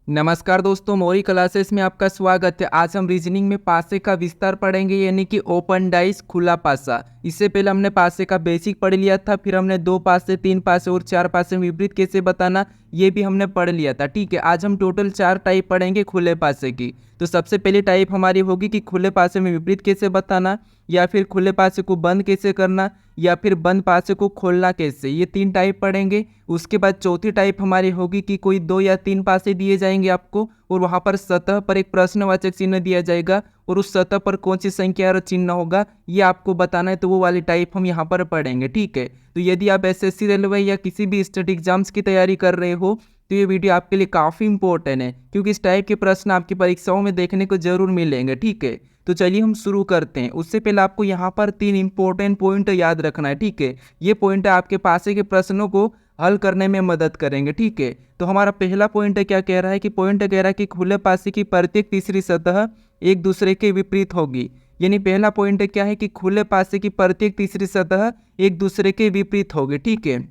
नमस्कार दोस्तों, मौरी क्लासेस में आपका स्वागत है। आज हम रीजनिंग में पासे का विस्तार पढ़ेंगे, यानी कि ओपन डाइस खुला पासा। इससे पहले हमने पासे का बेसिक पढ़ लिया था, फिर हमने 2 पासे, 3 पासे और 4 पासे में विपरीत कैसे बताना ये भी हमने पढ़ लिया था। ठीक है, आज हम टोटल 4 टाइप पढ़ेंगे खुले पासे की। तो सबसे पहली टाइप हमारी होगी कि खुले पासे में विपरीत कैसे बताना, या फिर खुले पासे को बंद कैसे करना, या फिर बंद पासे को खोलना कैसे। ये 3 टाइप पढ़ेंगे। उसके बाद चौथी टाइप हमारी होगी कि कोई 2 या 3 पासे दिए जाएंगे आपको, और वहाँ पर सतह पर एक प्रश्नवाचक चिन्ह दिया जाएगा, और उस सतह पर कौन सी संख्या और चिन्ह होगा ये आपको बताना है। तो वो वाली टाइप हम यहाँ पर पढ़ेंगे। ठीक है, तो यदि आप एसएससी रेलवे या किसी भी स्टेट एग्जाम्स की तैयारी कर रहे हो तो ये वीडियो आपके लिए काफ़ी इंपॉर्टेंट है, क्योंकि इस टाइप के प्रश्न आपकी परीक्षाओं में देखने को जरूर मिलेंगे। ठीक है, तो चलिए हम शुरू करते हैं। उससे पहले आपको यहाँ पर 3 इंपॉर्टेंट पॉइंट याद रखना है। ठीक है, ये पॉइंट आपके पासे के प्रश्नों को हल करने में मदद करेंगे। ठीक है, तो हमारा पहला पॉइंट क्या कह रहा है कि पॉइंट कह रहा है कि खुले पासे की प्रत्येक तीसरी सतह एक दूसरे के विपरीत होगी। यानी पहला पॉइंट क्या है कि खुले पासे की प्रत्येक तीसरी सतह एक दूसरे के विपरीत होगी। ठीक है,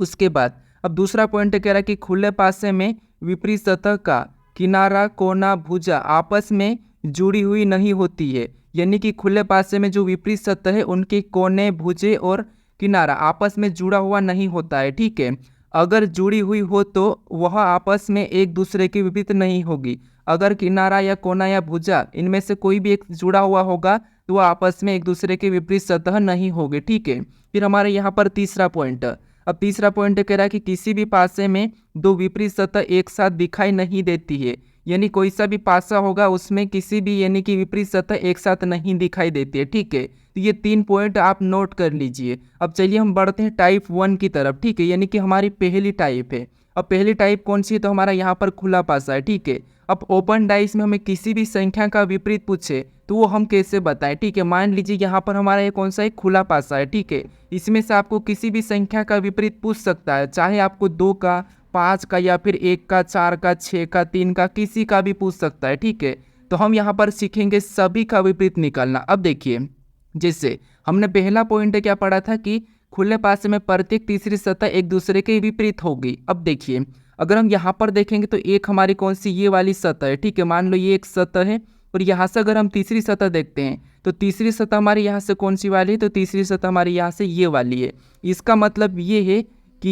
उसके बाद अब दूसरा पॉइंट कह रहा है कि खुले पासे में विपरीत सतह का किनारा, कोना, भुजा आपस में जुड़ी हुई नहीं होती है। यानी कि खुले पासे में जो विपरीत सतह है उनके कोने, भुजे और किनारा आपस में जुड़ा हुआ नहीं होता है। ठीक है, अगर जुड़ी हुई हो तो वह आपस में एक दूसरे के विपरीत नहीं होगी। अगर किनारा या कोना या भुजा इनमें से कोई भी एक जुड़ा हुआ होगा तो वह आपस में एक दूसरे के विपरीत सतह नहीं होगी। ठीक है, फिर हमारे यहाँ पर तीसरा पॉइंट। अब तीसरा पॉइंट कह रहा है कि किसी भी पासे में 2 विपरीत सतह एक साथ दिखाई नहीं देती है। यानी कोई सा भी पासा होगा उसमें किसी भी यानी कि विपरीत सतह एक साथ नहीं दिखाई देती है। ठीक है, तो ये 3 पॉइंट आप नोट कर लीजिए। अब चलिए हम बढ़ते हैं टाइप 1 की तरफ। ठीक है, यानी कि हमारी पहली टाइप है। अब पहली टाइप कौन सी है, तो हमारा यहाँ पर खुला पासा है। ठीक है, अब ओपन डाइस में हमें किसी भी संख्या का विपरीत पूछे तो वो हम कैसे बताएं। ठीक है, मान लीजिए यहाँ पर हमारा ये कौन सा है, खुला पासा है। ठीक है, इसमें से आपको किसी भी संख्या का विपरीत पूछ सकता है, चाहे आपको 2 का, 5 का, या फिर 1 का, 4 का, 6 का, 3 का, किसी का भी पूछ सकता है। ठीक है, तो हम यहाँ पर सीखेंगे सभी का विपरीत निकालना। अब देखिए, जैसे हमने पहला पॉइंट क्या पढ़ा था कि खुले पासे में प्रत्येक तीसरी सतह एक दूसरे के विपरीत होगी। अब देखिए, अगर हम यहाँ पर देखेंगे तो एक हमारी कौन सी, ये वाली सतह है। ठीक है, मान लो ये एक सतह है, और यहाँ से अगर हम तीसरी सतह देखते हैं तो तीसरी सतह हमारी यहाँ से कौन सी वाली है, तो तीसरी सतह हमारी यहाँ से ये वाली है। इसका मतलब ये है कि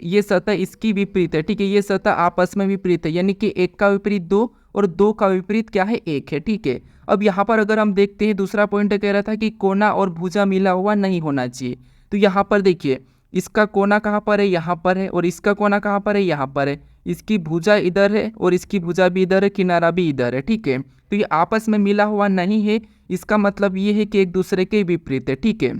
ये सतह इसकी विपरीत है। ठीक है, ये सतह आपस में विपरीत है, यानी कि 1 का विपरीत 2 और 2 का विपरीत क्या है, 1 है। ठीक है, अब यहाँ पर अगर हम देखते हैं दूसरा पॉइंट कह रहा था कि कोना और भुजा मिला हुआ नहीं होना चाहिए। तो यहाँ पर देखिए, इसका कोना कहाँ पर है, यहाँ पर है, और इसका कोना कहाँ पर है, यहाँ पर है। इसकी भुजा इधर है और इसकी भुजा भी इधर है, किनारा भी इधर है। ठीक है, तो ये आपस में मिला हुआ नहीं है, इसका मतलब ये है कि एक दूसरे के विपरीत है। ठीक है,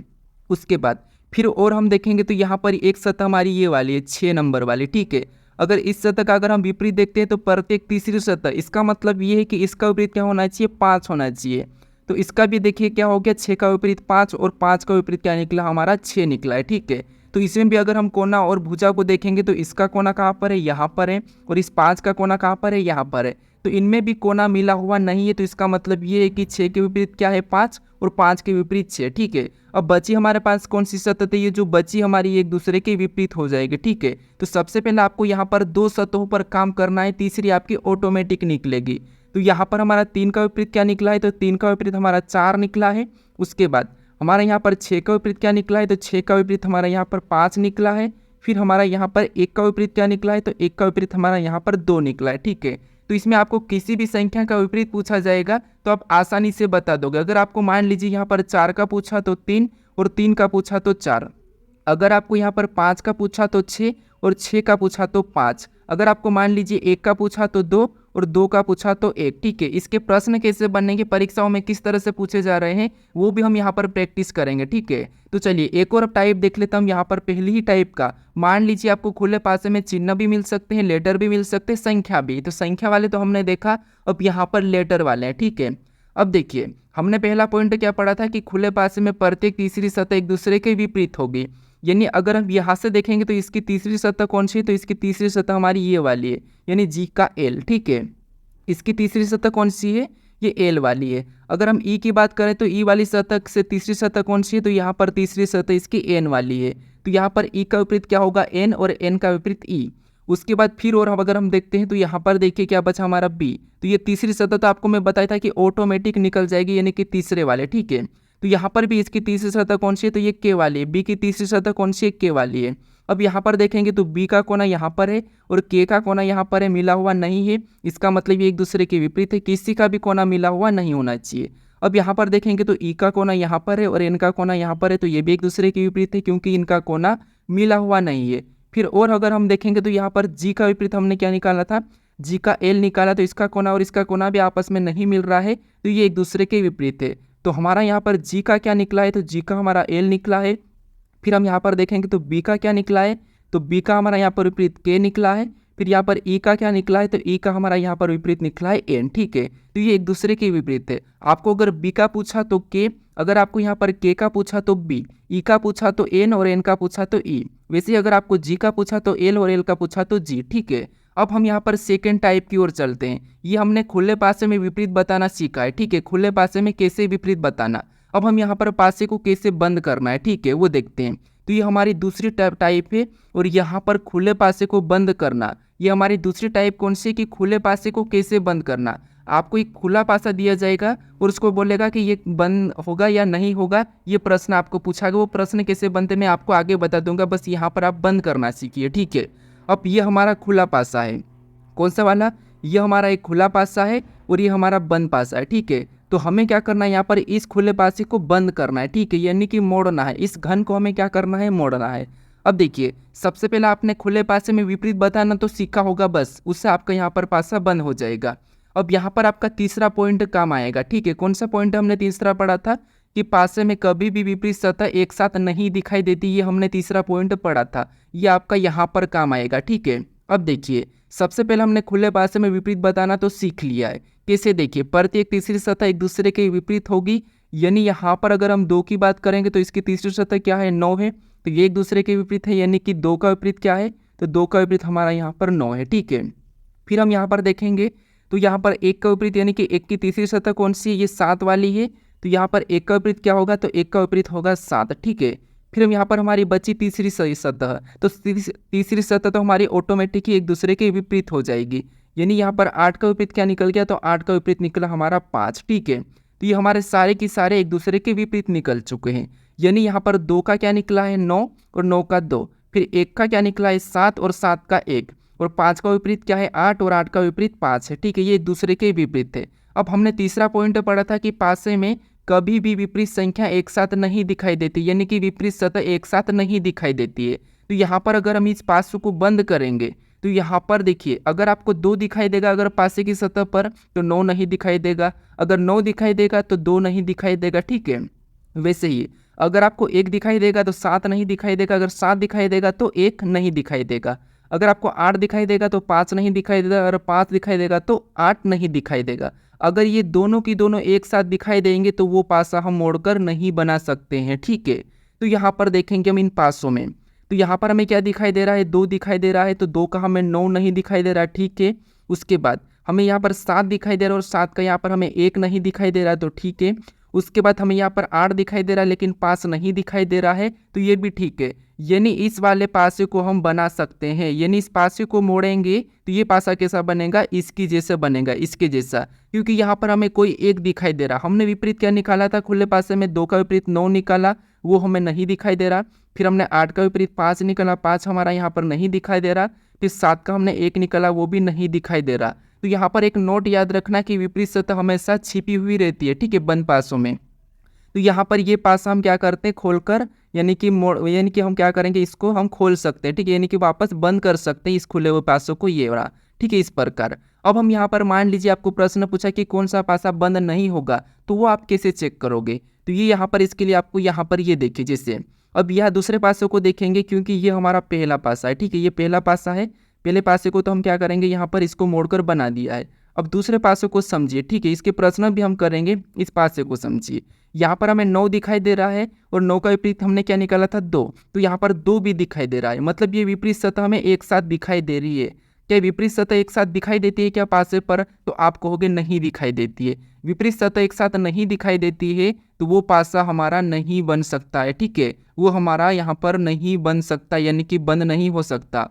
उसके बाद फिर और हम देखेंगे तो यहाँ पर एक सतह हमारी ये वाली है, 6 नंबर वाली। ठीक है, अगर इस सतह का अगर हम विपरीत देखते हैं तो प्रत्येक तीसरी सतह, इसका मतलब ये है कि इसका विपरीत क्या होना चाहिए, 5 होना चाहिए। तो इसका भी देखिए क्या हो गया, 6 का विपरीत 5, और 5 का विपरीत क्या निकला, हमारा 6 निकला है। ठीक है, तो इसमें भी अगर हम कोना और भुजा को देखेंगे तो इसका कोना कहाँ पर है, यहाँ पर है, और इस 5 का कोना कहाँ पर है, यहाँ पर है। तो इनमें भी कोना मिला हुआ नहीं है, तो इसका मतलब ये है कि 6 के विपरीत क्या है, 5, और 5 के विपरीत 6। ठीक है, अब बची हमारे पास कौन सी सतह है, ये जो बची हमारी एक दूसरे के विपरीत हो जाएगी। ठीक है, तो सबसे पहले आपको यहाँ पर 2 सतहों पर काम करना है, तीसरी आपकी ऑटोमेटिक निकलेगी। तो यहाँ पर हमारा 3 का विपरीत क्या निकला है, तो 3 का विपरीत हमारा 4 निकला है। उसके बाद हमारा यहाँ पर 6 का विपरीत क्या निकला है, तो 6 का विपरीत हमारा यहाँ पर 5 निकला है। फिर हमारा यहाँ पर 1 का विपरीत क्या निकला है, तो 1 का विपरीत हमारा यहाँ पर 2 निकला है। ठीक है, तो इसमें आपको किसी भी संख्या का विपरीत पूछा जाएगा तो आप आसानी से बता दोगे। अगर आपको मान लीजिए यहाँ पर 4 का पूछा तो 3, और 3 का पूछा तो 4। अगर आपको यहाँ पर 5 का पूछा तो 6, और 6 का पूछा तो 5। अगर आपको मान लीजिए 1 का पूछा तो 2, और 2 का पूछा तो 1। ठीक है, इसके प्रश्न कैसे बनेंगे, परीक्षाओं में किस तरह से पूछे जा रहे हैं, वो भी हम यहाँ पर प्रैक्टिस करेंगे। ठीक है, तो चलिए एक और टाइप देख लेते हैं हम यहाँ पर। पहली ही टाइप का मान लीजिए आपको खुले पासे में चिन्ह भी मिल सकते हैं, लेटर भी मिल सकते हैं, संख्या भी। तो संख्या वाले तो हमने देखा, अब यहाँ पर लेटर वाले हैं। ठीक है, अब देखिए हमने पहला पॉइंट क्या पढ़ा था कि खुले पासे में प्रत्येक तीसरी सतह एक दूसरे के विपरीत होगी। यानी अगर हम यहाँ से देखेंगे तो इसकी तीसरी सतह कौन सी है, तो इसकी तीसरी सतह हमारी ये वाली है, यानी जी का एल। ठीक है, इसकी तीसरी सतह कौन सी है, ये एल वाली है। अगर हम ई की बात करें तो ई वाली सतह से तीसरी सतह कौन सी है, तो यहाँ पर तीसरी सतह इसकी एन वाली है। तो यहाँ पर ई का विपरीत क्या होगा, एन, और एन का विपरीत ई। उसके बाद फिर और अगर हम देखते हैं तो यहाँ पर देखिए क्या बचा हमारा बी। तो ये तीसरी सतह तो आपको मैं बताया था कि ऑटोमेटिक निकल जाएगी, यानी कि तीसरे वाले, ठीक है। तो यहाँ पर भी इसकी तीसरी सतह कौन सी है, तो ये के वाली है। बी की तीसरी सतह कौन सी है, के वाली है। अब यहाँ पर देखेंगे तो बी का कोना यहाँ पर है और के का कोना यहाँ पर है, मिला हुआ नहीं है। इसका मतलब ये एक दूसरे के विपरीत है, किसी का भी कोना मिला हुआ नहीं होना चाहिए। अब यहाँ पर देखेंगे तो ई का कोना यहाँ पर है और एन का कोना यहाँ पर है, तो ये भी एक दूसरे के विपरीत है क्योंकि इनका कोना मिला हुआ नहीं है। फिर और अगर हम देखेंगे तो यहाँ पर जी का विपरीत हमने क्या निकाला था, जी का एल निकाला, तो इसका कोना और इसका कोना भी आपस में नहीं मिल रहा है, तो ये एक दूसरे के विपरीत है। तो हमारा यहाँ पर जी का क्या निकला है, तो जी का हमारा एल निकला है। फिर हम यहाँ पर देखेंगे तो बी का क्या निकला है, तो बी का हमारा यहाँ पर विपरीत के निकला है। फिर यहाँ पर ई का क्या निकला है, तो ई का हमारा यहाँ पर विपरीत निकला है एन, ठीक है। तो ये एक दूसरे के विपरीत है। आपको अगर बी का पूछा तो के, अगर आपको यहाँ पर के का पूछा तो बी, ई का पूछा तो एन और एन का पूछा तो ई। वैसे अगर आपको जी का पूछा तो एल और एल का पूछा तो जी, ठीक है। अब हम यहाँ पर सेकेंड टाइप की ओर चलते हैं। ये हमने खुले पासे में विपरीत बताना सीखा है, ठीक है, खुले पासे में कैसे विपरीत बताना। अब हम यहाँ पर पासे को कैसे बंद करना है, ठीक है, वो देखते हैं। तो ये हमारी दूसरी टाइप है और यहाँ पर खुले पासे को बंद करना, ये हमारी दूसरी टाइप कौन सी है कि खुले पासे को कैसे बंद करना। आपको एक खुला पासा दिया जाएगा और उसको बोलेगा कि ये बंद होगा या नहीं होगा, ये प्रश्न आपको पूछा गया। वो प्रश्न कैसे बनते मैं आपको आगे बता दूंगा, बस यहाँ पर आप बंद करना सीखिए, ठीक है। अब ये हमारा खुला पासा है, कौन सा वाला, ये हमारा एक खुला पासा है और ये हमारा बंद पासा है, ठीक है। तो हमें क्या करना है, यहाँ पर इस खुले पासे को बंद करना है, ठीक है, यानी कि मोड़ना है। इस घन को हमें क्या करना है, मोड़ना है। अब देखिए सबसे पहले आपने खुले पासे में विपरीत बताना तो सीखा होगा, बस उससे आपका यहाँ पर पासा बंद हो जाएगा। अब यहाँ पर आपका तीसरा पॉइंट काम आएगा, ठीक है। कौन सा पॉइंट हमने तीसरा पढ़ा था कि पासे में कभी भी विपरीत सतह एक साथ नहीं दिखाई देती, ये हमने तीसरा पॉइंट पढ़ा था, ये आपका यहाँ पर काम आएगा, ठीक है। अब देखिए सबसे पहले हमने खुले पासे में विपरीत बताना तो सीख लिया है। कैसे, देखिए प्रत्येक तीसरी सतह एक दूसरे के विपरीत होगी, यानी यहाँ पर अगर हम 2 की बात करेंगे तो इसकी तीसरी सतह क्या है, 9 है, तो ये एक दूसरे के विपरीत है, यानी कि 2 का विपरीत क्या है, तो 2 का विपरीत हमारा यहाँ पर 9 है, ठीक है। फिर हम यहाँ पर देखेंगे तो यहाँ पर 1 का विपरीत, यानी कि 1 की तीसरी सतह कौन सी है, ये 7 वाली है, तो यहाँ पर 1 का विपरीत क्या होगा, तो 1 का विपरीत होगा 7, ठीक है। फिर हम यहाँ पर हमारी बची तीसरी सतह, तो तीसरी सतह तो हमारी ऑटोमेटिक ही एक दूसरे के विपरीत हो जाएगी, यानी यहाँ पर 8 का विपरीत क्या निकल गया, तो 8 का विपरीत निकला हमारा 5, ठीक है। तो ये हमारे सारे के सारे एक दूसरे के विपरीत निकल चुके हैं, यानी यहाँ पर 2 का क्या निकला है, 9 और 9 का 2, फिर 1 का क्या निकला है, 7 और 7 का 1, और 5 का विपरीत क्या है, 8 और 8 का विपरीत 5 है, ठीक है। ये एक दूसरे के विपरीत है। अब हमने तीसरा पॉइंट पढ़ा था कि पासे में कभी भी विपरीत संख्या एक साथ नहीं दिखाई देती, यानी कि विपरीत सतह एक साथ नहीं दिखाई देती है। तो यहाँ पर अगर हम इस पासे को बंद करेंगे तो यहाँ पर देखिए अगर आपको 2 दिखाई देगा अगर पासे की सतह पर, तो 9 नहीं दिखाई देगा, अगर 9 दिखाई देगा तो 2 नहीं दिखाई देगा, ठीक है। वैसे ही अगर आपको 1 दिखाई देगा तो 7 नहीं दिखाई देगा, अगर 7 दिखाई देगा तो 1 नहीं दिखाई देगा, अगर आपको 8 दिखाई देगा तो 5 नहीं दिखाई देगा, अगर 5 दिखाई देगा तो 8 नहीं दिखाई देगा। अगर ये दोनों की दोनों एक साथ दिखाई देंगे तो वो पासा हम मोड़कर नहीं बना सकते हैं, ठीक है। तो यहाँ पर देखेंगे हम इन पासों में, तो यहाँ पर हमें क्या दिखाई दे रहा है, 2 दिखाई दे रहा है, तो 2 का हमें 9 नहीं दिखाई दे रहा है, ठीक है। उसके बाद हमें यहाँ पर 7 दिखाई दे रहा है और 7 का यहाँ पर हमें 1 नहीं दिखाई दे रहा है, तो ठीक है। उसके बाद हमें यहाँ पर 8 दिखाई दे रहा है लेकिन 5 नहीं दिखाई दे रहा है, तो ये भी ठीक है। यानी इस वाले पासे को हम बना सकते हैं, यानी इस पासे को मोड़ेंगे तो ये पासा कैसा बनेगा, इसकी जैसा बनेगा, इसके जैसा, क्योंकि यहाँ पर हमें कोई 1 दिखाई दे रहा। हमने विपरीत क्या निकाला था खुले पासे में, 2 का विपरीत 9 निकाला, वो हमें नहीं दिखाई दे रहा। फिर हमने 8 का विपरीत 5 निकाला, 5 हमारा यहाँ पर नहीं दिखाई दे रहा। फिर 7 का हमने 1 निकाला, वो भी नहीं दिखाई दे रहा। तो यहाँ पर एक नोट याद रखना कि विपरीत सतह हमेशा छिपी हुई रहती है, ठीक है, बंद पासों में। तो यहाँ पर ये पासा हम क्या करते हैं, खोलकर, यानी कि हम क्या करेंगे, इसको हम खोल सकते हैं, ठीक है, यानी कि वापस बंद कर सकते हैं इस खुले हुए पासों को, ये वाला, ठीक है, इस प्रकार। अब हम यहाँ पर मान लीजिए आपको प्रश्न पूछा कि कौन सा पासा बंद नहीं होगा, तो वो आप कैसे चेक करोगे, तो ये यहाँ पर इसके लिए आपको यहाँ पर ये देखिए, जैसे अब यह दूसरे पासों को देखेंगे क्योंकि ये हमारा पहला पासा है, ठीक है, ये पहला पासा है। पहले पासे को तो हम क्या करेंगे, यहाँ पर इसको मोड़कर बना दिया है। अब दूसरे पासे को समझिए, ठीक है, इसके प्रश्न भी हम करेंगे, इस पासे को समझिए। यहाँ पर हमें 9 दिखाई दे रहा है और 9 का विपरीत हमने क्या निकाला था, 2, तो यहाँ पर 2 भी दिखाई दे रहा है, मतलब ये विपरीत सतह हमें एक साथ दिखाई दे रही है। क्या विपरीत सतह एक साथ दिखाई देती है क्या पासे पर, तो आप कहोगे नहीं दिखाई देती है। विपरीत सतह एक साथ नहीं दिखाई देती है तो वो पासा हमारा नहीं बन सकता है, ठीक है, वो हमारा यहाँ पर नहीं बन सकता, यानी कि बंद नहीं हो सकता।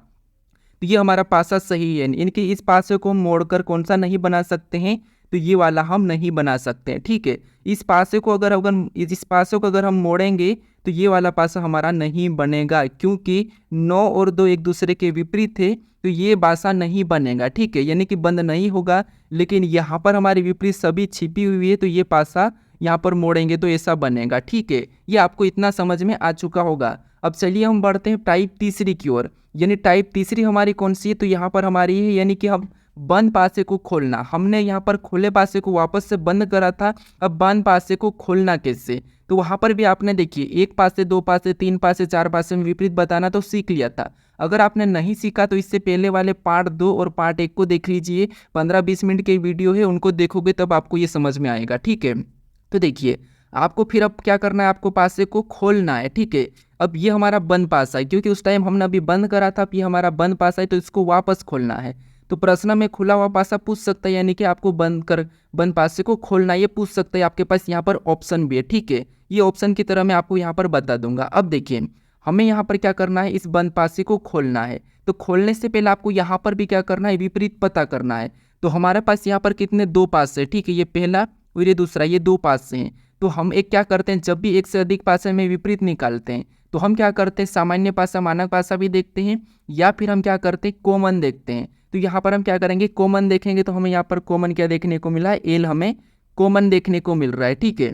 तो ये हमारा पासा सही है, इनके इस पासे को हम मोड़कर कौन सा नहीं बना सकते हैं, तो ये वाला हम नहीं बना सकते हैं। ठीक है, इस पासे को अगर अगर इस पासे को अगर हम मोड़ेंगे तो ये वाला पासा हमारा नहीं बनेगा, क्योंकि 9 और 2 एक दूसरे के विपरीत थे, तो ये पासा नहीं बनेगा। ठीक है, यानी कि बंद नहीं होगा, लेकिन यहाँ पर हमारे विपरीत सभी छिपी हुई है, तो ये पासा यहाँ पर मोड़ेंगे तो ऐसा बनेगा। ठीक है, ये आपको इतना समझ में आ चुका होगा। अब चलिए हम बढ़ते हैं टाइप तीसरी की ओर। यानी टाइप तीसरी हमारी कौन सी है, तो यहाँ पर हमारी है, यानी कि हम बंद पासे को खोलना। हमने यहाँ पर खुले पासे को वापस से बंद करा था, अब बंद पासे को खोलना कैसे, तो वहाँ पर भी आपने देखिए 1 पासे 2 पासे 3 पासे 4 पासे में विपरीत बताना तो सीख लिया था। अगर आपने नहीं सीखा तो इससे पहले वाले पार्ट 2 और पार्ट 1 को देख लीजिए, 15-20 मिनट के वीडियो है, उनको देखोगे तब आपको ये समझ में आएगा। ठीक है, तो देखिए आपको फिर अब क्या करना है, आपको पासे को खोलना है। ठीक है, अब ये हमारा बंद पासा है, क्योंकि उस टाइम हमने अभी बंद करा था, अब ये हमारा बंद पासा है, तो इसको वापस खोलना है। तो प्रश्न में खुला हुआ पासा पूछ सकता है, यानी कि आपको बंद पासे को खोलना, ये पूछ सकता है। आपके पास यहाँ पर ऑप्शन भी है। ठीक है, ये ऑप्शन की तरह मैं आपको यहाँ पर बता दूंगा। अब देखिए हमें यहाँ पर क्या करना है, इस बंद पासे को खोलना है। तो खोलने से पहले आपको यहाँ पर भी क्या करना है, विपरीत पता करना है। तो हमारे पास यहाँ पर कितने 2 पासे, ठीक है, ये पहला और ये दूसरा, ये 2 पासे हैं। तो हम एक क्या करते हैं, जब भी एक से अधिक पासे में विपरीत निकालते हैं तो हम क्या करते हैं, सामान्य पासा मानक पासा भी देखते हैं, या फिर हम क्या करते हैं, कॉमन देखते हैं। तो यहाँ पर हम क्या करेंगे, कॉमन देखेंगे, तो हमें यहाँ पर कॉमन क्या देखने को मिला है, एल हमें कॉमन देखने को मिल रहा है। ठीक है,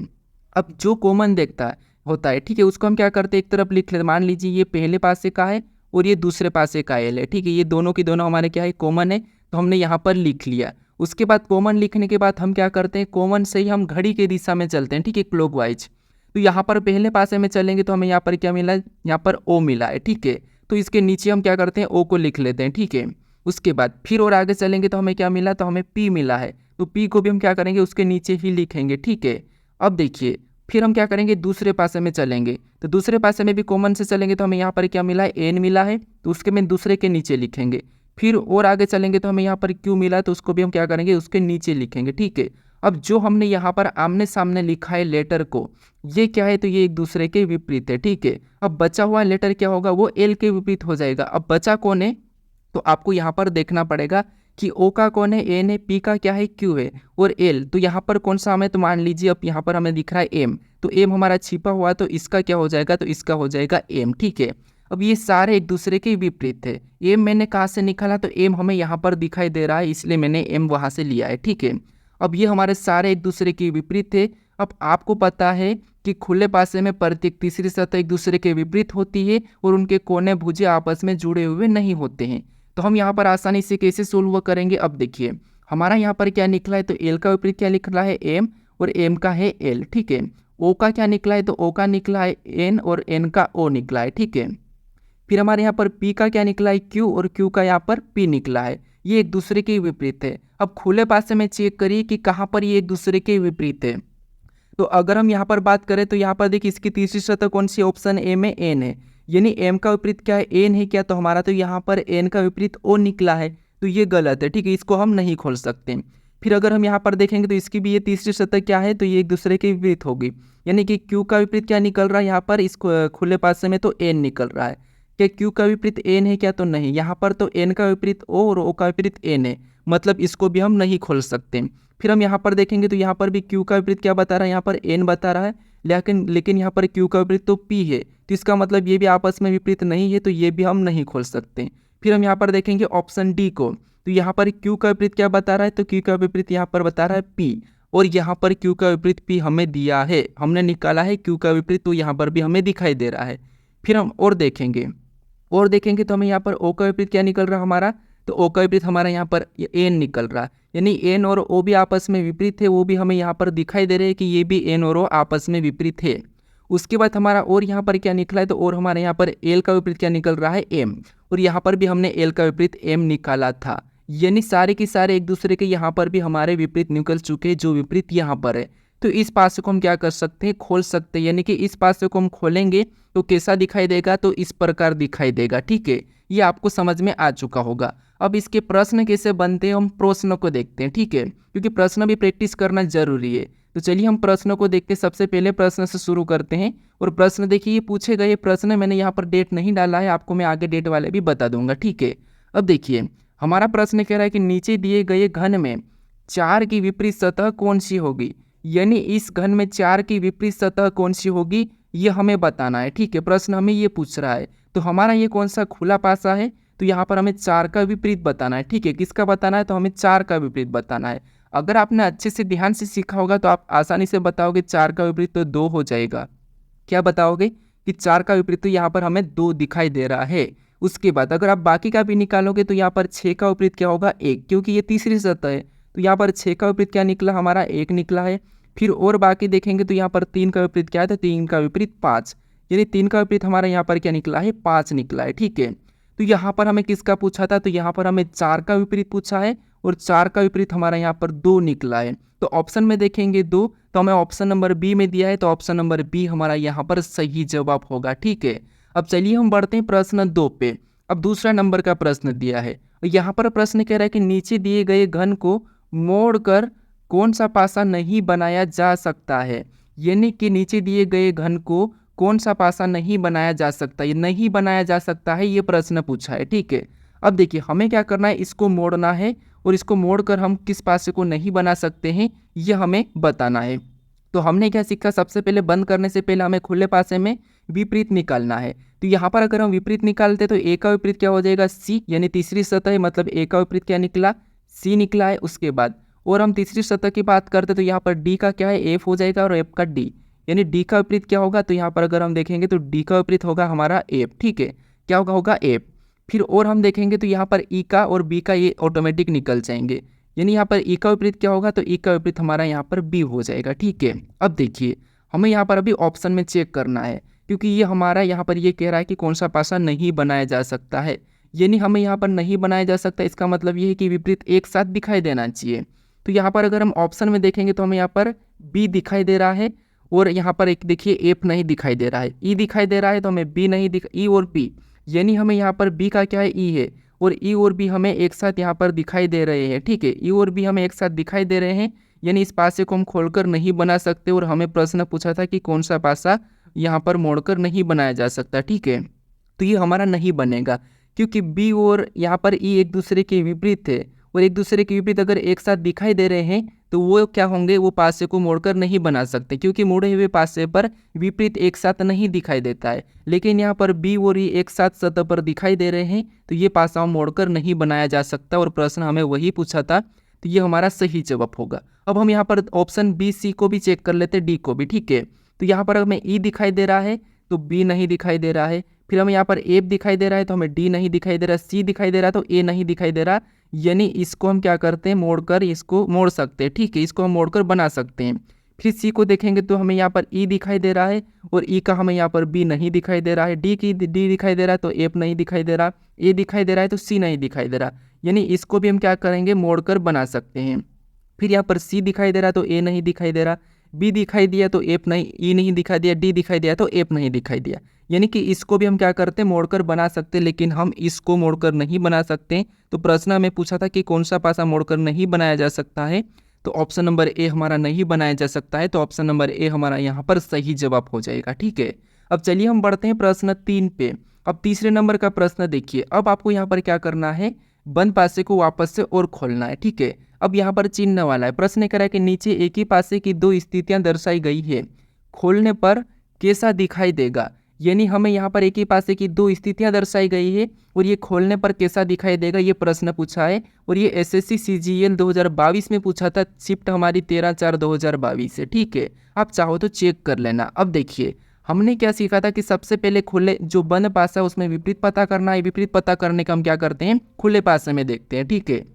अब जो कॉमन देखता होता है, ठीक है, उसको हम क्या करते हैं, एक तरफ लिख लेते। मान लीजिए ये पहले पासे का है और ये दूसरे पासे का एल है। ठीक है, ये दोनों की दोनों हमारे क्या है, कॉमन है, तो हमने यहाँ पर लिख लिया। उसके बाद कॉमन लिखने के बाद हम क्या करते हैं, कॉमन से ही हम घड़ी के दिशा में चलते हैं। ठीक है, क्लॉकवाइज। तो यहाँ पर पहले पासे में चलेंगे तो हमें यहाँ पर क्या मिला, यहाँ पर ओ मिला है। ठीक है, तो इसके नीचे हम क्या करते हैं, ओ को लिख लेते हैं। ठीक है, उसके बाद फिर और आगे चलेंगे तो हमें क्या मिला, तो हमें पी मिला है, तो पी को भी हम क्या करेंगे, उसके नीचे ही लिखेंगे। ठीक है, अब देखिए फिर हम क्या करेंगे, दूसरे पासे में चलेंगे, तो दूसरे पासे में भी कॉमन से चलेंगे तो हमें यहाँ पर क्या मिला है, एन मिला है, तो उसके में दूसरे के नीचे लिखेंगे। फिर और आगे चलेंगे तो हमें यहाँ पर क्यू मिला है, तो उसको भी हम क्या करेंगे, उसके नीचे लिखेंगे। ठीक है, अब जो हमने यहाँ पर आमने सामने लिखा है लेटर को, ये क्या है, तो ये एक दूसरे के विपरीत है। ठीक है, अब बचा हुआ लेटर क्या होगा, वो एल के विपरीत हो जाएगा। अब बचा कौन है, तो आपको यहाँ पर देखना पड़ेगा कि ओ का कौन है, एन है, पी का क्या है, क्यू है, और एल तो यहाँ पर कौन सा हमें, तो मान लीजिए अब यहाँ पर हमें दिख रहा है एम, तो एम हमारा छिपा हुआ, तो इसका क्या हो जाएगा, तो इसका हो जाएगा एम। ठीक है, अब ये सारे एक दूसरे के विपरीत है। एम मैंने कहाँ से निकाला, तो एम हमें यहाँ पर दिखाई दे रहा है, इसलिए मैंने एम वहाँ से लिया है। ठीक है, अब ये हमारे सारे एक दूसरे के विपरीत है। अब आपको पता है कि खुले पासे में प्रत्येक तीसरी सतह एक दूसरे के विपरीत होती है और उनके कोने भुजे आपस में जुड़े हुए नहीं होते हैं। तो हम यहाँ पर आसानी से कैसे सोल्व करेंगे, अब देखिए हमारा यहाँ पर क्या निकला है, तो एल का विपरीत क्या निकला है, एम, और एम का है एल। ठीक है, ओ का क्या निकला है, तो ओ का निकला है एन, और एन का ओ निकला है। ठीक है, फिर हमारे यहाँ पर पी का क्या निकला है, क्यू, और क्यू का यहाँ पर पी निकला है। ये एक दूसरे के विपरीत है। अब खुले पासे में चेक करिए कि कहाँ पर ये एक दूसरे के विपरीत है। तो अगर हम यहाँ पर बात करें तो यहाँ पर देखिए इसकी तीसरी सतह कौन सी, ऑप्शन ए में एन है, यानी एम का विपरीत क्या है, एन है क्या, तो हमारा तो यहाँ पर एन का विपरीत ओ निकला है, तो ये गलत है। ठीक है, इसको हम नहीं खोल सकते। फिर अगर हम यहाँ पर देखेंगे तो इसकी भी ये तीसरी सतह क्या है, तो ये एक दूसरे के विपरीत होगी, यानी कि क्यू का विपरीत क्या निकल रहा है, यहाँ पर इस खुले पासे में तो एन निकल रहा है। क्या क्यू का विपरीत एन है क्या, तो नहीं, यहाँ पर तो एन का विपरीत ओ और ओ का विपरीत एन है, मतलब इसको भी हम नहीं खोल सकते। फिर हम यहाँ पर देखेंगे तो यहाँ पर भी क्यू का विपरीत क्या बता रहा है, यहाँ पर एन बता रहा है, लेकिन यहाँ पर क्यू का विपरीत तो पी है, तो इसका मतलब ये भी आपस में विपरीत नहीं है, तो ये भी हम नहीं खोल सकते। फिर हम यहाँ पर देखेंगे ऑप्शन डी को, तो यहाँ पर क्यू का विपरीत क्या बता रहा है, तो क्यू का विपरीत यहाँ पर बता रहा है पी, और यहाँ पर क्यू का विपरीत पी हमें दिया है, हमने निकाला है क्यू का विपरीत, तो यहाँ पर भी हमें दिखाई दे रहा है। फिर हम और देखेंगे तो हमें यहाँ पर ओ का विपरीत क्या निकल रहा है हमारा, तो ओ का विपरीत हमारा यहाँ पर एन निकल रहा है, यानी एन और ओ भी आपस में विपरीत है, वो भी हमें यहाँ पर दिखाई दे रहे हैं कि ये भी एन और ओ आपस में विपरीत है। उसके बाद हमारा और यहाँ पर क्या निकला है, तो और हमारे यहाँ पर एल का विपरीत क्या निकल रहा है, एम, और यहाँ पर भी हमने एल का विपरीत एम निकाला था, यानी सारे के सारे एक दूसरे के यहाँ पर भी हमारे विपरीत निकल चुके हैं, जो विपरीत यहाँ पर है। तो इस पासे को हम क्या कर सकते हैं, खोल सकते हैं, यानी कि इस पासे को हम खोलेंगे तो कैसा दिखाई देगा, तो इस प्रकार दिखाई देगा। ठीक है, ये आपको समझ में आ चुका होगा। अब इसके प्रश्न कैसे बनते हैं, हम प्रश्नों को देखते हैं। ठीक है, क्योंकि प्रश्न भी प्रैक्टिस करना जरूरी है। तो चलिए हम प्रश्नों को देखते हैं। सबसे पहले प्रश्न से शुरू करते हैं, और प्रश्न देखिए ये पूछे गए प्रश्न, मैंने यहाँ पर डेट नहीं डाला है, आपको मैं आगे डेट वाले भी बता दूंगा। ठीक है, अब देखिए हमारा प्रश्न कह रहा है कि नीचे दिए गए घन में 4 की विपरीत सतह कौन सी होगी, यानी इस घन में 4 की विपरीत सतह कौन सी होगी ये हमें बताना है। ठीक है, प्रश्न हमें ये पूछ रहा है। तो हमारा ये कौन सा खुला पासा है, तो यहाँ पर हमें 4 का विपरीत बताना है। ठीक है, किसका बताना है, तो हमें 4 का विपरीत बताना है। अगर आपने अच्छे से ध्यान से सीखा होगा तो आप आसानी से बताओगे 4 का विपरीत तो 2 हो जाएगा। क्या बताओगे कि 4 का विपरीत, तो यहाँ पर हमें 2 दिखाई दे रहा है। उसके बाद अगर आप बाकी का भी निकालोगे तो यहाँ पर 6 का विपरीत क्या होगा, 1, क्योंकि ये तीसरी सतह है। तो यहाँ पर 6 का विपरीत क्या निकला, हमारा 1 निकला है। फिर और बाकी देखेंगे तो यहाँ पर 3 का विपरीत क्या है, तो 3 का विपरीत 5, यानी 3 का विपरीत हमारा यहाँ पर क्या निकला है, 5 निकला है। ठीक है, तो यहाँ पर हमें किसका पूछा था, तो यहाँ पर हमें 4 का विपरीत पूछा है और 4 का विपरीत हमारा यहाँ पर 2 निकला है। तो ऑप्शन में देखेंगे 2, तो हमें ऑप्शन नंबर बी में दिया है, तो ऑप्शन नंबर बी हमारा यहाँ पर सही जवाब होगा। ठीक है, अब चलिए हम बढ़ते हैं प्रश्न 2 पे। अब दूसरा नंबर का प्रश्न दिया है, यहाँ पर प्रश्न कह रहा है कि नीचे दिए गए घन को मोड़कर कौन सा पासा नहीं बनाया जा सकता है, यानी कि नीचे दिए गए घन को कौन सा पासा नहीं बनाया जा सकता, ये नहीं बनाया जा सकता है, ये प्रश्न पूछा है। ठीक है, अब देखिए हमें क्या करना है, इसको मोड़ना है और इसको मोड़कर हम किस पासे को नहीं बना सकते हैं ये हमें बताना है। तो हमने क्या सीखा, सबसे पहले बंद करने से पहले हमें खुले पासे में विपरीत निकालना है। तो यहाँ पर अगर हम विपरीत निकालते तो ए का विपरीत क्या हो जाएगा, सी, यानी तीसरी सतह है, मतलब ए का विपरीत क्या निकला, सी निकला है। उसके बाद और हम तीसरी सतह की बात करते तो यहाँ पर डी का क्या है, एफ हो जाएगा, और एफ का डी, यानी डी का विपरीत क्या होगा, तो यहाँ पर अगर हम देखेंगे तो डी का विपरीत होगा हमारा एफ। ठीक है, क्या होगा एफ। फिर और हम देखेंगे तो यहाँ पर ई का और बी का ये ऑटोमेटिक निकल जाएंगे, यानी यहाँ पर ई का विपरीत क्या होगा, तो ई का विपरीत हमारा यहाँ पर बी हो जाएगा। ठीक है, अब देखिए हमें यहाँ पर अभी ऑप्शन में चेक करना है, क्योंकि ये हमारा यहाँ पर ये कह रहा है कि कौन सा पासा नहीं बनाया जा सकता है, यानी हमें यहाँ पर नहीं बनाया जा सकता, इसका मतलब ये है कि विपरीत एक साथ दिखाई देना चाहिए। तो यहाँ पर अगर हम ऑप्शन में देखेंगे तो हमें यहाँ पर बी दिखाई दे रहा है और यहाँ पर एक देखिए एफ नहीं दिखाई दे रहा है, ई दिखाई दे रहा है, तो हमें बी नहीं दिख, ई और बी, यानी हमें यहाँ पर बी का क्या है, ई है, और ई और बी हमें एक साथ यहाँ पर दिखाई दे रहे हैं। ठीक है, ई और बी हमें एक साथ दिखाई दे रहे हैं, यानी इस पासे को हम खोलकर नहीं बना सकते, और हमें प्रश्न पूछा था कि कौन सा पासा यहाँ पर मोड़कर नहीं बनाया जा सकता। ठीक है, तो ये हमारा नहीं बनेगा, क्योंकि बी और यहाँ पर ई एक दूसरे के विपरीत थे, और एक दूसरे के विपरीत अगर एक साथ दिखाई दे रहे हैं तो वो क्या होंगे, वो पासे को मोड़कर नहीं बना सकते, क्योंकि मुड़े हुए पासे पर विपरीत एक साथ नहीं दिखाई देता है। लेकिन यहाँ पर बी और ई एक साथ सतह पर दिखाई दे रहे हैं, तो ये पासा मोड़कर नहीं बनाया जा सकता, और प्रश्न हमें वही पूछा था, तो ये हमारा सही जवाब होगा। अब हम यहाँ पर ऑप्शन बी, सी को भी चेक कर लेते, डी को भी। ठीक है, तो यहाँ पर हमें ई दिखाई दे रहा है तो बी नहीं दिखाई दे रहा है, फिर हमें यहाँ पर एफ दिखाई दे रहा है तो हमें डी नहीं दिखाई दे रहा, सी दिखाई दे रहा है तो ए नहीं दिखाई दे रहा, यानी इसको हम क्या करते हैं, मोड़कर इसको मोड़ सकते हैं। ठीक है, इसको हम मोड़कर बना सकते हैं। फिर सी को देखेंगे तो हमें यहाँ पर ई दिखाई दे रहा है और ई का हमें यहाँ पर बी नहीं दिखाई दे रहा है, डी दिखाई दे रहा है तो एफ नहीं दिखाई दे रहा, ए दिखाई दे रहा है तो सी नहीं दिखाई दे रहा, यानी इसको भी हम क्या करेंगे, मोड़कर बना सकते हैं। फिर यहाँ पर सी दिखाई दे रहा तो ए नहीं दिखाई दे रहा, बी दिखाई दिया तो एफ नहीं, ई नहीं दिखाई दिया, डी दिखाई दिया तो एफ नहीं दिखाई दिया, यानी कि इसको भी हम क्या करते हैं, मोड़कर बना सकते, लेकिन हम इसको मोड़कर नहीं बना सकते। तो प्रश्न हमें पूछा था कि कौन सा पासा मोड़कर नहीं बनाया जा सकता है, तो ऑप्शन नंबर ए हमारा नहीं बनाया जा सकता है, तो ऑप्शन नंबर ए हमारा यहाँ पर सही जवाब हो जाएगा। ठीक है, अब चलिए हम बढ़ते हैं प्रश्न 3 पे। अब तीसरे नंबर का प्रश्न देखिए, अब आपको यहाँ पर क्या करना है, बंद पासे को वापस से और खोलना है। ठीक है, अब यहाँ पर चिन्ह वाला है, प्रश्न कह रहा है कि नीचे एक ही पासे की 2 स्थितियां दर्शाई गई है, खोलने पर कैसा दिखाई देगा, यानी हमें यहाँ पर एक ही पासे की 2 स्थितियां दर्शाई गई है और ये खोलने पर कैसा दिखाई देगा, ये प्रश्न पूछा है, और ये एसएससी सीजीएल 2022 में पूछा था, शिफ्ट हमारी 13/4/2022 है। ठीक है, आप चाहो तो चेक कर लेना। अब देखिए हमने क्या सीखा था कि सबसे पहले खुले जो बंद पासा है उसमें विपरीत पता करना है, विपरीत पता करने का हम क्या करते हैं, खुले पासे में देखते हैं। ठीक है,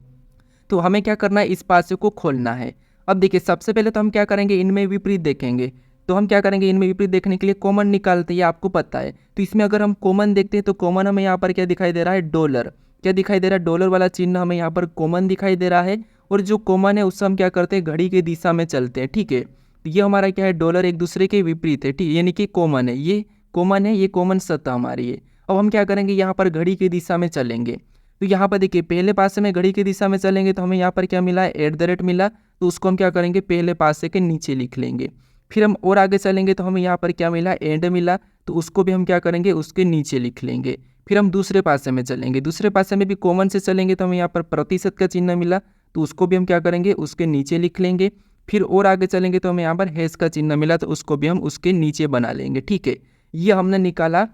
तो हमें क्या करना है, इस पासे को खोलना है। अब देखिए सबसे पहले तो हम क्या करेंगे, इनमें विपरीत देखेंगे, तो हम क्या करेंगे, इनमें विपरीत देखने के लिए कॉमन निकालते हैं, ये आपको पता है। तो इसमें अगर हम कॉमन देखते हैं तो कॉमन हमें यहाँ पर क्या दिखाई दे रहा है, डॉलर, क्या दिखाई दे रहा है, डॉलर वाला चिन्ह हमें यहाँ पर कॉमन दिखाई दे रहा है, और जो कॉमन है उससे हम क्या करते हैं, घड़ी की दिशा में चलते हैं। ठीक है, तो ये हमारा क्या है, डॉलर एक दूसरे के विपरीत है, ठीक, यानी कि कॉमन है, ये कॉमन है, ये कॉमन सतह हमारी है। अब हम क्या करेंगे, यहाँ पर घड़ी की दिशा में चलेंगे, तो यहाँ पर देखिए पहले पासे में घड़ी की दिशा में चलेंगे तो हमें यहाँ पर क्या मिला है, @ मिला, तो उसको हम क्या करेंगे, पहले पासे के नीचे लिख लेंगे। फिर हम और आगे चलेंगे तो हमें यहाँ पर क्या मिला, एंड मिला, तो उसको भी हम क्या करेंगे, उसके नीचे लिख लेंगे। फिर हम दूसरे पासे में चलेंगे, दूसरे पासे में भी कॉमन से चलेंगे तो हमें यहाँ पर प्रतिशत का चिन्ह मिला, तो उसको भी हम क्या करेंगे, उसके नीचे लिख लेंगे। फिर और आगे चलेंगे तो हमें यहाँ पर हैश का चिन्ह मिला, तो उसको भी हम उसके नीचे बना लेंगे। ठीक है, ये हमने निकाला।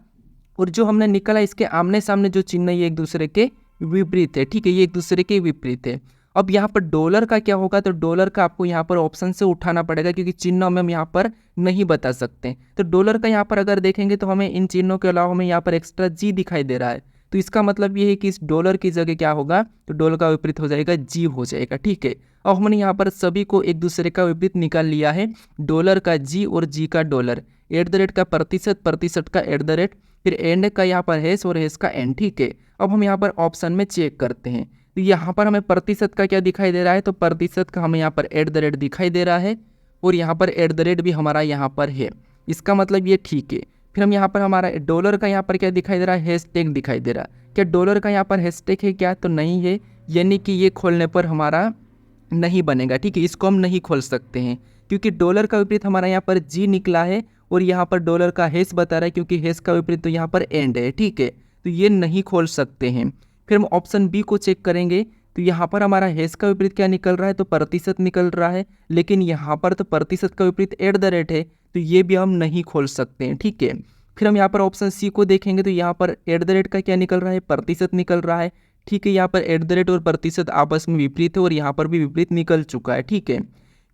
और जो हमने निकाला इसके आमने सामने जो चिन्ह ये एक दूसरे के विपरीत है। ठीक है, ये एक दूसरे के विपरीत है। अब यहाँ पर डॉलर का क्या होगा, तो डॉलर का आपको यहाँ पर ऑप्शन से उठाना पड़ेगा, क्योंकि चिन्हों में हम यहाँ पर नहीं बता सकते। तो डॉलर का यहाँ पर अगर देखेंगे तो हमें इन चिन्हों के अलावा हमें यहाँ पर एक्स्ट्रा जी दिखाई दे रहा है, तो इसका मतलब ये है कि इस डॉलर की जगह क्या होगा, तो डॉलर का विपरीत हो जाएगा जी हो जाएगा। ठीक है, अब हमने यहाँ पर सभी को एक दूसरे का विपरीत निकाल लिया है, डॉलर का जी और जी का डॉलर, @ का प्रतिशत, प्रतिशत का @ फिर एंड का यहाँ पर हैश और हैश का एंड। ठीक है, अब हम यहाँ पर ऑप्शन में चेक करते हैं, तो यहाँ पर हमें प्रतिशत का क्या दिखाई दे रहा है, तो प्रतिशत का हमें यहाँ पर @ दिखाई दे रहा है, और यहाँ पर @ भी हमारा यहाँ पर है, इसका मतलब ये ठीक है। फिर हम यहाँ पर हमारा डॉलर का यहाँ पर क्या दिखाई दे रहा है, हैशटैग दिखाई दे रहा है। क्या डॉलर का यहाँ पर हैशटैग है क्या, तो नहीं है, यानी कि ये खोलने पर हमारा नहीं बनेगा। ठीक है, इसको हम नहीं खोल सकते हैं, क्योंकि डॉलर का विपरीत हमारा यहाँ पर जी निकला है, और यहाँ पर डॉलर का हैश बता रहा है, क्योंकि हैश का विपरीत तो यहाँ पर एंड है। ठीक है, तो ये नहीं खोल सकते हैं। फिर हम ऑप्शन बी को चेक करेंगे, तो यहाँ पर हमारा हैश का विपरीत क्या निकल रहा है, तो प्रतिशत निकल रहा है, लेकिन यहाँ पर तो प्रतिशत का विपरीत @ है, तो ये भी हम नहीं खोल सकते हैं। ठीक है, फिर हम यहाँ पर ऑप्शन सी को देखेंगे, तो यहाँ पर @ का क्या निकल रहा है, प्रतिशत निकल रहा है। ठीक है, यहाँ पर @ और प्रतिशत आपस में विपरीत है, और यहाँ पर भी विपरीत निकल चुका है। ठीक है,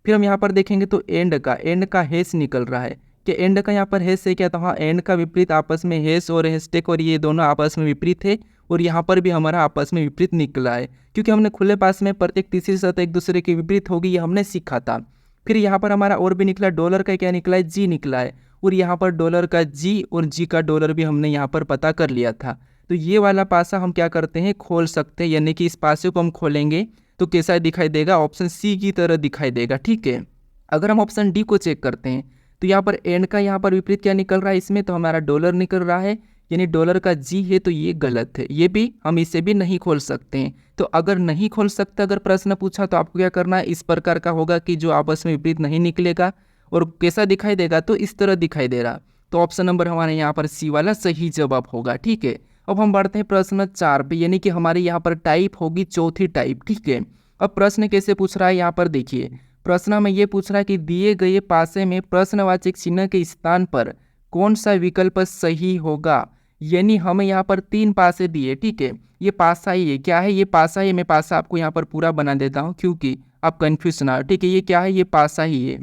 फिर हम यहाँ पर देखेंगे तो एंड का हैश निकल रहा है, कि एंड का यहाँ पर हैश है क्या, तो हाँ, एंड का विपरीत आपस में हैश और हैशटैग, और ये दोनों आपस में विपरीत है, और यहाँ पर भी हमारा आपस में विपरीत निकला है, क्योंकि हमने खुले पास में प्रत्येक तीसरी सतह एक दूसरे के विपरीत होगी, ये हमने सीखा था। फिर यहाँ पर हमारा और भी निकला, डॉलर का क्या निकला है, जी निकला है, और यहाँ पर डॉलर का जी और जी का डॉलर भी हमने यहाँ पर पता कर लिया था। तो ये वाला पासा हम क्या करते हैं, खोल सकते हैं, यानी कि इस पासे को हम खोलेंगे तो कैसा दिखाई देगा, ऑप्शन सी की तरह दिखाई देगा। ठीक है, अगर हम ऑप्शन डी को चेक करते हैं, तो यहाँ पर एंड का यहाँ पर विपरीत क्या निकल रहा है, इसमें तो हमारा डॉलर निकल रहा है, यानी डॉलर का जी है, तो ये गलत है, ये भी हम इसे भी नहीं खोल सकते हैं। तो अगर नहीं खोल सकते, अगर प्रश्न पूछा तो आपको क्या करना है, इस प्रकार का होगा कि जो आपस में विपरीत नहीं निकलेगा, और कैसा दिखाई देगा, तो इस तरह दिखाई दे रहा। तो ऑप्शन नंबर हमारे यहाँ पर सी वाला सही जवाब होगा। ठीक है, अब हम बढ़ते हैं प्रश्न 4 पे, यानी कि हमारे यहाँ पर टाइप होगी चौथी टाइप। ठीक है, अब प्रश्न कैसे पूछ रहा है, यहाँ पर देखिए, प्रश्न में ये पूछ रहा है कि दिए गए पासे में प्रश्नवाचक चिन्ह के स्थान पर कौन सा विकल्प सही होगा, यानी हमें यहाँ पर 3 पासे दिए। ठीक है, ये पासा ही है, क्या है, ये पासा ही, मैं पासा आपको यहाँ पर पूरा बना देता हूँ, क्योंकि आप कन्फ्यूज ना हो। ठीक है, ये क्या है, ये पासा ही है।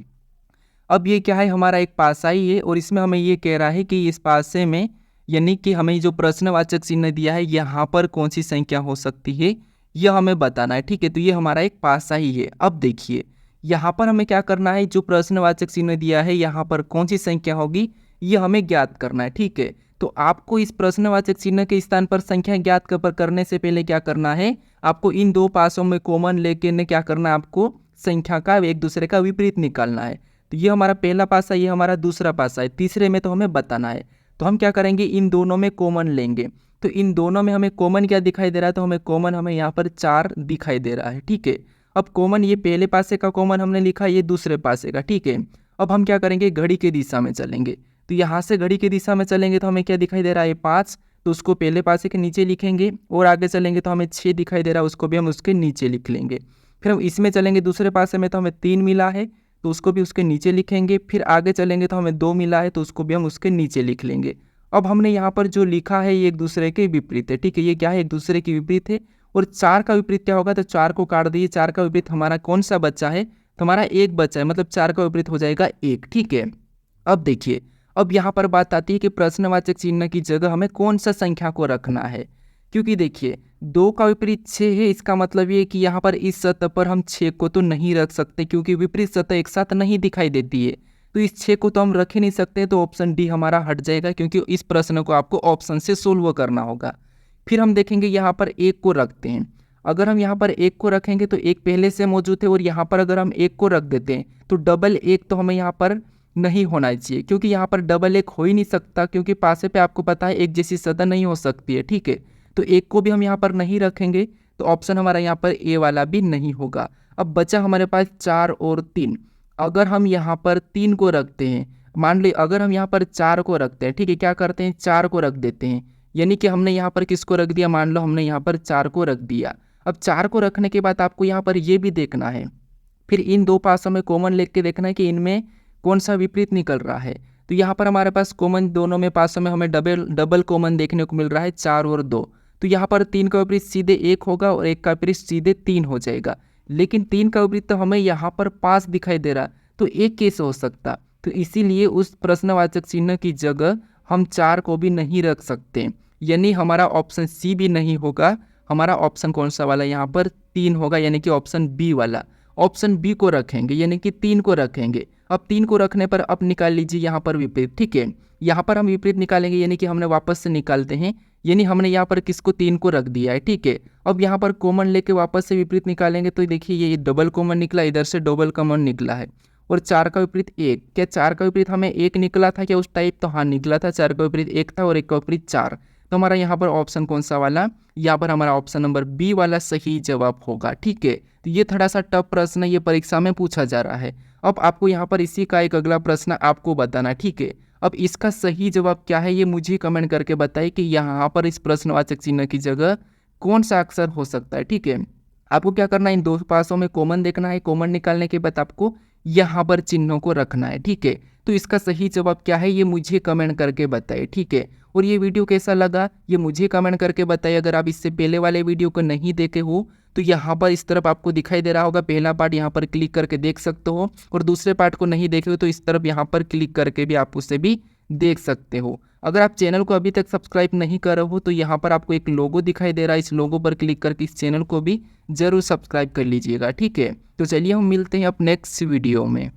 अब ये क्या है, हमारा एक पासा ही है, और इसमें हमें ये कह रहा है कि इस पासे में, यानी कि हमें जो प्रश्नवाचक चिन्ह दिया है, यहाँ पर कौन सी संख्या हो सकती है, यह हमें बताना है। ठीक है, तो ये हमारा एक पासा ही है। अब देखिए, यहाँ पर हमें क्या करना है, जो प्रश्नवाचक चिन्ह दिया है, यहाँ पर कौन सी संख्या होगी, ये हमें ज्ञात करना है। ठीक है, तो आपको इस प्रश्नवाचक चिन्ह के स्थान पर संख्या ज्ञात करने से पहले क्या करना है, आपको इन 2 पासों में कॉमन लेके क्या करना है, आपको संख्या का एक दूसरे का विपरीत निकालना है। तो ये हमारा पहला पासा, ये हमारा दूसरा पासा है, तीसरे में तो हमें बताना है। तो हम क्या करेंगे, इन दोनों में कॉमन लेंगे, तो इन दोनों में हमें कॉमन क्या दिखाई दे रहा है, तो हमें कॉमन हमें यहाँ पर 4 दिखाई दे रहा है। ठीक है, अब कॉमन ये पहले पासे का कॉमन हमने लिखा, ये दूसरे पासे का। ठीक है, अब हम क्या करेंगे, घड़ी की दिशा में चलेंगे, तो यहाँ से घड़ी की दिशा में चलेंगे तो हमें क्या दिखाई दे रहा है, 5, तो उसको पहले पासे के नीचे लिखेंगे, और आगे चलेंगे तो हमें 6 दिखाई दे रहा है, उसको भी हम उसके नीचे लिख लेंगे। फिर हम इसमें चलेंगे दूसरे पासे में, तो हमें 3 मिला है, तो उसको भी उसके नीचे लिखेंगे। फिर आगे चलेंगे तो हमें 2 मिला है, तो उसको भी हम उसके नीचे लिख लेंगे। अब हमने यहाँ पर जो लिखा है, ये एक दूसरे के विपरीत है। ठीक है, ये क्या है, एक दूसरे के विपरीत है, और 4 का विपरीत क्या होगा, तो 4 को काट दिए, 4 का विपरीत हमारा कौन सा बच्चा है, तो हमारा 1 बच्चा है, मतलब 4 का विपरीत हो जाएगा 1। ठीक है, अब देखिए, अब यहाँ पर बात आती है कि प्रश्नवाचक चिन्ह की जगह हमें कौन सा संख्या को रखना है, क्योंकि देखिए 2 का विपरीत 6 है, इसका मतलब ये कि यहाँ पर इस सतह पर हम 6 को तो नहीं रख सकते, क्योंकि विपरीत सतह एक साथ नहीं दिखाई देती है, तो इस 6 को तो हम रख ही नहीं सकते, तो ऑप्शन डी हमारा हट जाएगा, क्योंकि इस प्रश्न को आपको ऑप्शन से सोल्व करना होगा। फिर हम देखेंगे यहाँ पर 1 को रखते हैं, अगर हम यहाँ पर 1 को रखेंगे तो 1 पहले से मौजूद है, और यहाँ पर अगर हम 1 को रख देते हैं तो डबल 1 तो हमें यहाँ पर नहीं होना चाहिए, क्योंकि यहाँ पर डबल 1 हो ही नहीं सकता, क्योंकि पासे पे आपको पता है एक जैसी सतह नहीं हो सकती है। ठीक है, तो 1 को भी हम यहाँ पर नहीं रखेंगे, तो ऑप्शन हमारा यहाँ पर ए वाला भी नहीं होगा। अब बचा हमारे पास 4 और 3, अगर हम यहाँ पर 3 को रखते हैं, मान ली अगर हम यहाँ पर 4 को रखते हैं, ठीक है, क्या करते हैं, 4 को रख देते हैं, यानी कि हमने यहाँ पर किसको रख दिया, मान लो हमने यहाँ पर 4 को रख दिया। अब 4 को रखने के बाद आपको यहाँ पर ये भी देखना है, फिर इन दो पासों में कॉमन लेके देखना है कि इनमें कौन सा विपरीत निकल रहा है। तो यहाँ पर हमारे पास कॉमन दोनों में पासों में हमें डबल कॉमन देखने को मिल रहा है 4 और 2। तो यहाँ पर 3 का विपरीत सीधे 1 होगा और 1 का विपरीत सीधे 3 हो जाएगा। लेकिन 3 का विपरीत तो हमें यहाँ पर 5 दिखाई दे रहा, तो 1 कैसे हो सकता। तो इसीलिए उस प्रश्नवाचक चिन्ह की जगह हम 4 को भी नहीं रख सकते, यानी हमारा ऑप्शन सी भी नहीं होगा। हमारा ऑप्शन कौन सा वाला यहाँ पर 3 होगा, यानी कि ऑप्शन बी वाला। ऑप्शन बी को रखेंगे यानी कि 3 को रखेंगे। अब 3 को रखने पर अब निकाल लीजिए यहाँ पर विपरीत, ठीक है। यहाँ पर हम विपरीत निकालेंगे यानी कि हमने वापस से निकालते हैं, यानी हमने यहाँ पर किसको 3 को रख दिया है, ठीक है। अब यहाँ पर कॉमन लेके वापस से विपरीत निकालेंगे तो देखिए ये डबल कॉमन निकला, इधर से डबल कॉमन निकला है। और 4 का विपरीत 1, क्या 4 का विपरीत हमें 1 निकला था क्या उस टाइप, तो हाँ निकला था। 4 का विपरीत 1 था और 1 का विपरीत 4। तो हमारा यहाँ पर ऑप्शन कौन सा वाला, यहाँ पर हमारा ऑप्शन नंबर बी वाला सही जवाब होगा, ठीक है। तो ये थोड़ा सा टफ प्रश्न है, ये परीक्षा में पूछा जा रहा है। अब आपको यहाँ पर इसी का एक अगला प्रश्न आपको बताना, ठीक है। अब इसका सही जवाब क्या है ये मुझे कमेंट करके बताइए कि यहाँ पर इस प्रश्नवाचक चिन्ह की जगह कौन सा अक्षर हो सकता है, ठीक है। आपको क्या करना है, इन दो पासों में कॉमन देखना है, कॉमन निकालने के बाद आपको यहाँ पर चिन्हों को रखना है, ठीक है। तो इसका सही जवाब क्या है ये मुझे कमेंट करके बताइए, ठीक है। और ये वीडियो कैसा लगा ये मुझे कमेंट करके बताइए। अगर आप इससे पहले वाले वीडियो को नहीं देखे हो तो यहाँ पर इस तरफ आपको दिखाई दे रहा होगा, पहला पार्ट यहाँ पर क्लिक करके देख सकते हो, और दूसरे पार्ट को नहीं देखे हो तो इस तरफ यहाँ पर क्लिक करके भी आप उसे भी देख सकते हो। अगर आप चैनल को अभी तक सब्सक्राइब नहीं कर रहे हो तो यहाँ पर आपको एक लोगो दिखाई दे रहा है, इस लोगो पर क्लिक करके इस चैनल को भी जरूर सब्सक्राइब कर लीजिएगा, ठीक है। तो चलिए हम मिलते हैं अब नेक्स्ट वीडियो में।